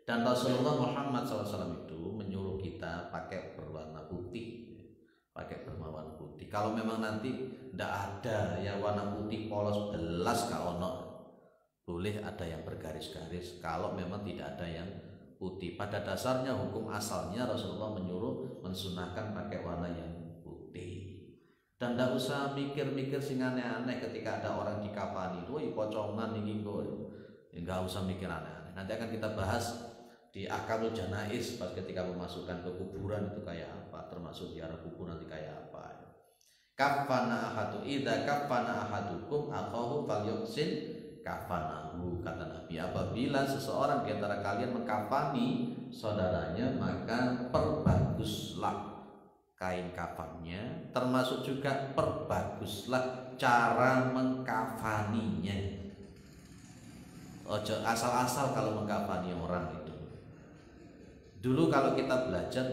Speaker 1: Dan Rasulullah Muhammad SAW itu menyuruh kita pakai berwarna putih, pakai berwarna putih. Kalau memang nanti tidak ada ya warna putih polos belas gak ono, boleh ada yang bergaris-garis kalau memang tidak ada yang putih. Pada dasarnya hukum asalnya Rasulullah menyuruh mensunahkan pakai warna yang putih. Dan tidak usah mikir-mikir sing aneh-aneh ketika ada orang dikafani. Woi pocongan ini kok. Enggak usah mikir aneh-aneh. Nanti akan kita bahas di Ahkamul Janaiz pas ketika memasukkan ke kuburan itu kayak apa, termasuk ziarah kubur nanti kayak apa. Kafana ahadu idza kafana ahadukum akhahu falyuhsin kafanahu, kata Nabi. Apabila seseorang di antara kalian mengkafani saudaranya, maka perbaguslah kain kafannya, termasuk juga perbaguslah cara mengkafaninya. Ojo asal-asal kalau mengkafani orang itu. Dulu kalau kita belajar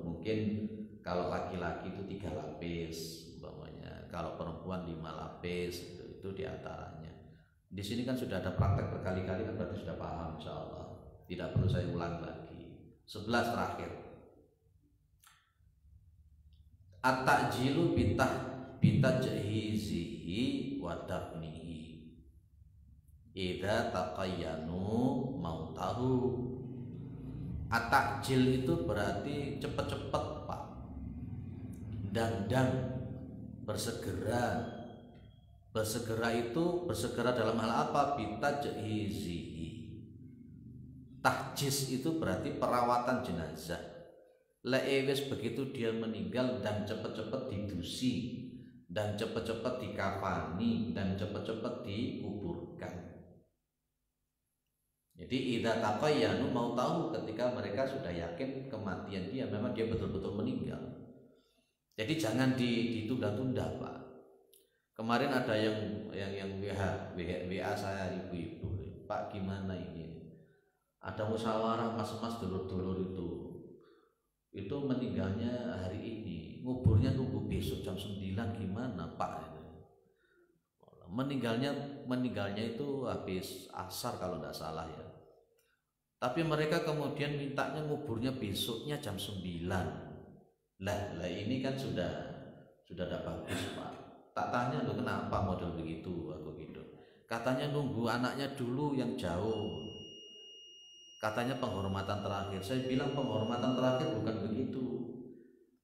Speaker 1: mungkin kalau laki-laki itu 3 lapis umpamanya, kalau perempuan 5 lapis itu diantaranya. Di sini kan sudah ada praktek berkali-kali kan, berarti sudah paham insyaallah. Tidak perlu saya ulang lagi. 11 terakhir. At-ta'jilu bitajhizihi wa dafnihi idza taqayyanu mautahu. At-ta'jil itu berarti cepet-cepet Pak, dang-dang, bersegera. Bersegera itu bersegera dalam hal apa? Bitajhizihi. Tahjiz itu berarti perawatan jenazah. Lewes begitu dia meninggal dan cepet-cepet didusi, dan cepet-cepet dikafani, dan cepet-cepet dikuburkan. Jadi idza taqayyanu mau tahu ketika mereka sudah yakin kematian dia, memang dia betul-betul meninggal. Jadi jangan ditunda-tunda Pak. Kemarin ada yang WA saya ibu-ibu, Pak gimana ini? Ada musyawarah mas-mas dulur-dulur itu meninggalnya hari ini, nguburnya nunggu besok jam 9, gimana Pak? Meninggalnya itu habis asar kalau tidak salah ya. Tapi mereka kemudian mintanya nguburnya besoknya jam 9. Lah ini kan sudah tidak bagus Pak. Tak tanya loh kenapa model begitu, aku gitu. Katanya nunggu anaknya dulu yang jauh. Katanya penghormatan terakhir. Saya bilang penghormatan terakhir bukan begitu.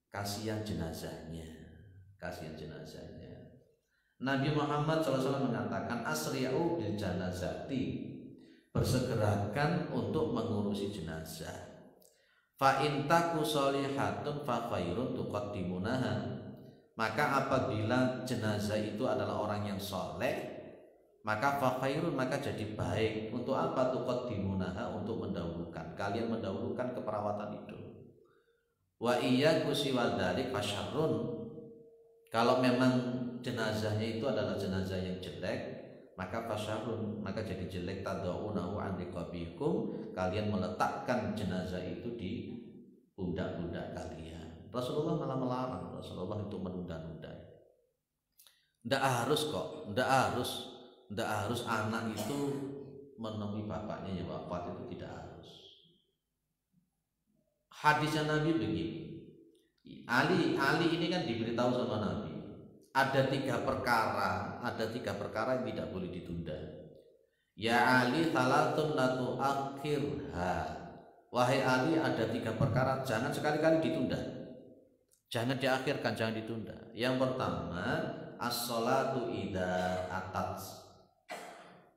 Speaker 1: Kasihan jenazahnya. Nabi Muhammad SAW mengatakan asri'u bil janazati, bersegerakan untuk mengurusi jenazah. Fa in taku sholihatun fa khairun tuqaddimunaha, maka apabila jenazah itu adalah orang yang soleh, maka fa khairun, maka jadi baik. Untuk apa? Tuqaddimunaha, untuk mendahulukan, kalian mendahulukan keperawatan itu. Wa iyyaku siwal dzalik fasyarrun, kalau memang jenazahnya itu adalah jenazah yang jelek, maka fasyarun, maka jadi jelek. Tadaunahu an riqabikum, kalian meletakkan jenazah itu di pundak-pundak kalian. Rasulullah malah melarang Rasulullah itu menunda-nunda. Tidak harus kok, tidak harus anak itu menemui bapaknya yang wafat, itu tidak harus. Hadisnya Nabi begini, Ali ini kan diberitahu sama Nabi, ada 3 perkara yang tidak boleh ditunda. Ya Ali salatun la tu'akhirha, wahai Ali ada 3 perkara jangan sekali-kali ditunda, jangan diakhirkan, jangan ditunda. Yang pertama as-sholatu idza atat.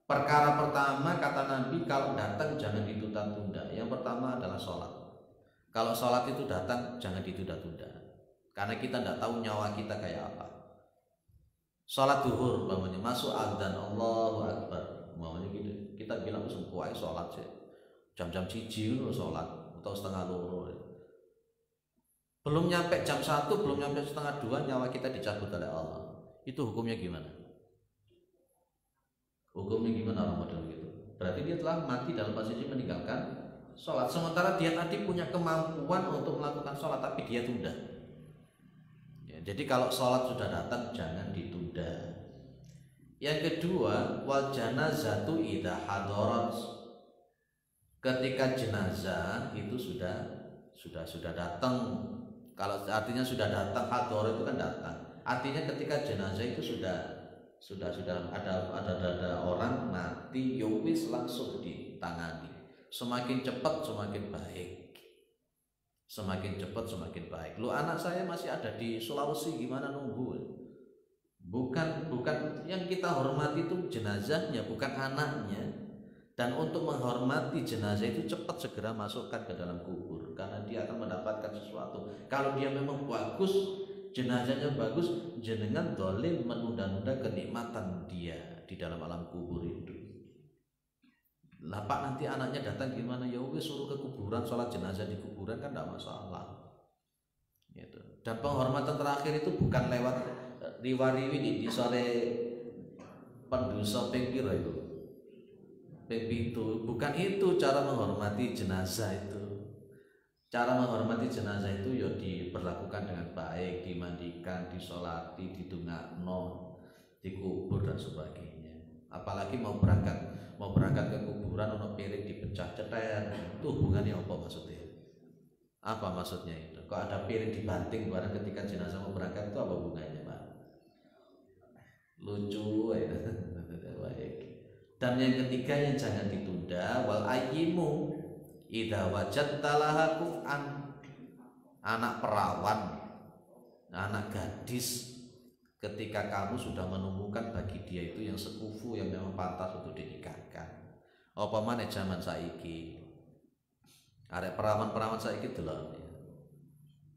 Speaker 1: Perkara pertama kata Nabi, kalau datang jangan ditunda-tunda. Yang pertama adalah sholat. Kalau sholat itu datang jangan ditunda-tunda, karena kita tidak tahu nyawa kita kayak apa. Sholat duhur umpamanya masuk adzan Allahu Akbar umpamanya gitu, kita bilang sempuai sholat sih, jam-jam 1 sholat atau setengah 2, belum nyampe jam 1, belum nyampe setengah 2 nyawa kita dicabut oleh Allah. Itu hukumnya gimana? Hukumnya gimana orang model gitu? Berarti dia telah mati dalam posisi meninggalkan sholat, sementara dia tadi punya kemampuan untuk melakukan sholat tapi dia tunda. Jadi kalau sholat sudah datang jangan ditunda. Yang kedua, wal janazatu idza hadarat, ketika jenazah itu sudah datang. Kalau artinya sudah datang, hadarat itu kan datang. Artinya ketika jenazah itu sudah ada orang mati, ya wis langsung ditangani. Semakin cepat semakin baik. Semakin cepat semakin baik. Lu anak saya masih ada di Sulawesi, gimana nunggu? Bukan yang kita hormati itu jenazahnya, bukan anaknya. Dan untuk menghormati jenazah itu cepat segera masukkan ke dalam kubur, karena dia akan mendapatkan sesuatu. Kalau dia memang bagus, jenazahnya bagus, jenengan dolim menunda-nunda kenikmatan dia di dalam alam kubur itu. Lah Pak, nanti anaknya datang gimana? Ya wis suruh ke kuburan, sholat jenazah di kuburan kan tidak masalah. Gitu. Dan penghormatan terakhir itu bukan lewat riwariwi di sore pendosa pengpiro itu. Itu bukan itu cara menghormati jenazah itu. Cara menghormati jenazah itu ya diperlakukan dengan baik, dimandikan, disolati, didungakno, dikubur dan sebagainya. Apalagi mau berangkat ke kuburan, ono piring dipecah ceter, itu hubungannya apa maksudnya? Apa maksudnya itu? Kok ada piring dibanting barang ketika jenazah mau berangkat, itu apa hubungannya, Pak? Lucu ya. Baik. Dan yang ketiga yang jangan ditunda, wal ayyimu idza wajadta laha kuf'an. Anak perawan, anak gadis, ketika kamu sudah menemukan bagi dia itu yang sekufu, yang memang pantas untuk dinikahkan. Apa maneh zaman saiki, arek perawan saiki delok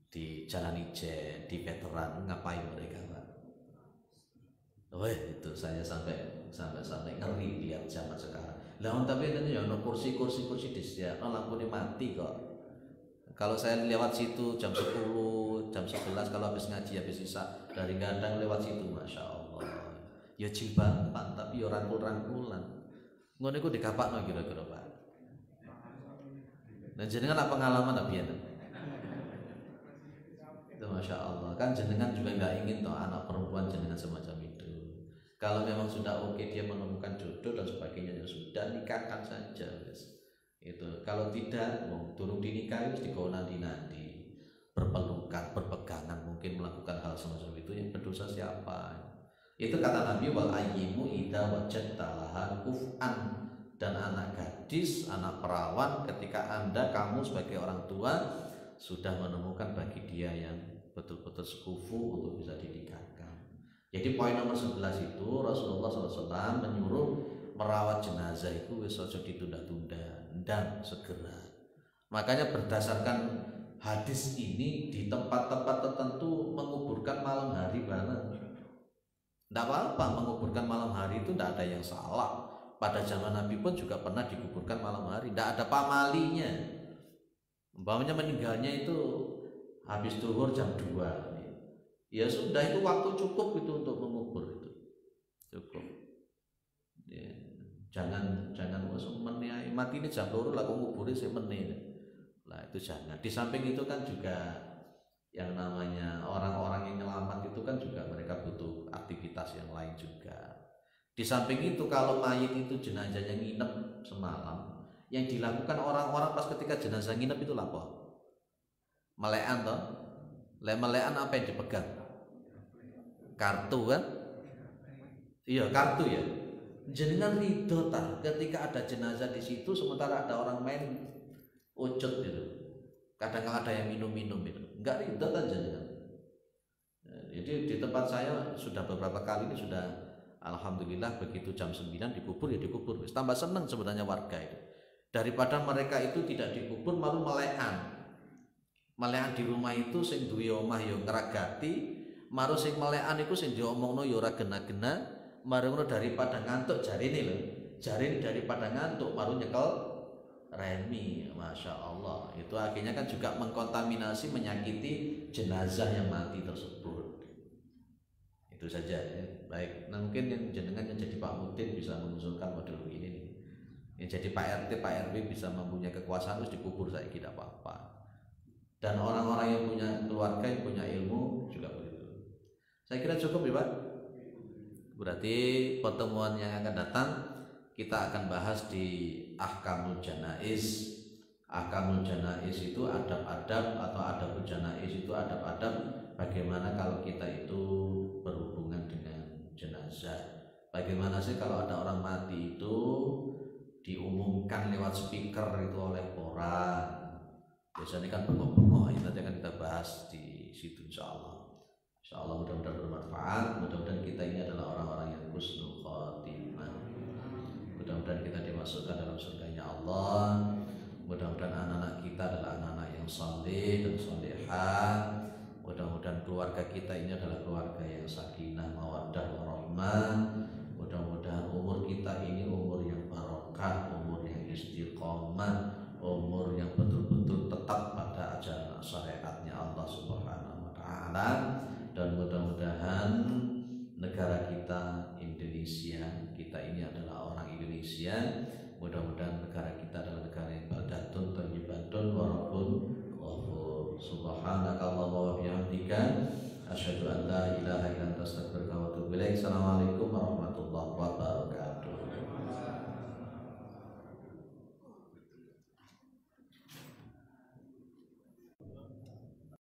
Speaker 1: di Jalan Ijen, di veteran, ngapain mereka, Pak? Itu saya sampai ngeri lihat zaman sekarang. Lah tapi nanti ya kursi disiapkan, lampunya mati kok. Kalau saya lewat situ jam 10, jam 11 kalau habis ngaji, habis isya dari gadang lewat situ, masya Allah. Ya jilbaban tapi ya rangkul-rangkulan. Ngono iku dikapakno kira-kira, Pak. Nah jenengan apa pengalaman apa ya? Itu masya Allah. Kan jenengan juga nggak ingin toh anak perempuan jenengan semacam itu. Kalau memang sudah oke, dia menemukan jodoh dan sebagainya, ya sudah, nikahkan saja, guys. Itu kalau tidak, turun dinikahi terus digawa nanti berpelukan, berpegangan, mungkin melakukan hal semacam itu, yang berdosa siapa? Itu kata Nabi, wal ayyimu idza wajadta laha kuf'an. Dan anak gadis, anak perawan, ketika kamu sebagai orang tua sudah menemukan bagi dia yang betul-betul sekufu untuk bisa dinikahkan. Jadi poin nomor 11 itu Rasulullah SAW menyuruh merawat jenazah itu wis aja ditunda-tunda dan segera. Makanya berdasarkan hadis ini di tempat-tempat tertentu menguburkan malam hari bareng. Tidak apa-apa menguburkan malam hari, itu tidak ada yang salah. Pada zaman Nabi pun juga pernah dikuburkan malam hari, tidak ada pamalinya. Umpamanya meninggalnya itu habis zuhur jam 2. Ya sudah, itu waktu cukup itu untuk mengubur itu. Cukup. Ya, jangan meniai mati ini jam 2 lah kok nguburi semene. Lah itu jangan. Di samping itu kan juga yang namanya orang-orang yang nyelamat itu kan juga mereka butuh aktivitas yang lain juga. Di samping itu kalau mayit itu jenazahnya nginep semalam, yang dilakukan orang-orang pas ketika jenazah nginep itu apa? Melekan toh? Melekan apa yang dipegang? Kartu kan? Iya, kartu ya. Jenengan ridho tak ketika ada jenazah di situ sementara ada orang main ucut gitu. Kadang ada yang minum-minum itu. Enggak ridho kan jenengan. Jadi di tempat saya sudah beberapa kali ini sudah, alhamdulillah, begitu jam 9 dikubur ya dikubur. Tambah senang sebenarnya warga itu. Daripada mereka itu tidak dikubur malah melekan di rumah itu sing duwe omah yo ngragati, maru sing melekan iku sing diomongno yo ora gena-gena, maru daripada ngantuk jarine lho. Jarine daripada ngantuk maru nyekel remi, masya Allah. Itu akhirnya kan juga mengkontaminasi, menyakiti jenazah yang mati tersebut. Itu saja ya. Baik, nah mungkin yang jenengan yang jadi Pak Mudin bisa mengusulkan model ini nih. Yang jadi Pak RT, Pak RW bisa mempunyai kekuasaan terus dikubur saya tidak apa-apa. Dan orang-orang yang punya keluarga, yang punya ilmu juga begitu. Saya kira cukup ya Pak. Berarti pertemuan yang akan datang kita akan bahas di Ahkamul Janaiz. Ahkamul Janaiz itu adab-adab atau adabul janaiz itu adab-adab bagaimana kalau kita itu berhubungan dengan jenazah. jenazah. Bagaimana sih kalau ada orang mati itu diumumkan lewat speaker itu oleh koran? Biasanya kan bengok-bengok, itu nanti akan kita bahas di situ insyaallah. Insyaallah mudah-mudahan bermanfaat. Mudah-mudahan kita ini adalah orang-orang yang husnul khotimah. Mudah-mudahan kita dimasukkan dalam surganya Allah. Mudah-mudahan anak-anak kita adalah anak-anak yang saleh dan salehah. Mudah-mudahan keluarga kita ini adalah keluarga yang sakinah, mawaddah, warahmah. Mudah-mudahan umur kita ini umur yang barokah, umur yang istiqomah, umur yang betul-betul tetap pada ajaran syariatnya Allah Subhanahu wa taala. Dan mudah-mudahan negara kita Indonesia, kita ini adalah orang Indonesia. Mudah-mudahan negara kita adalah negara yang baldatun thayyibatun wa rabbun ghafur. Subhanakallahumma wa bihamdika asyhadu an la ilaha illa anta astaghfiruka wa atubu ilaik. Assalamualaikum warahmatullahi wabarakatuh.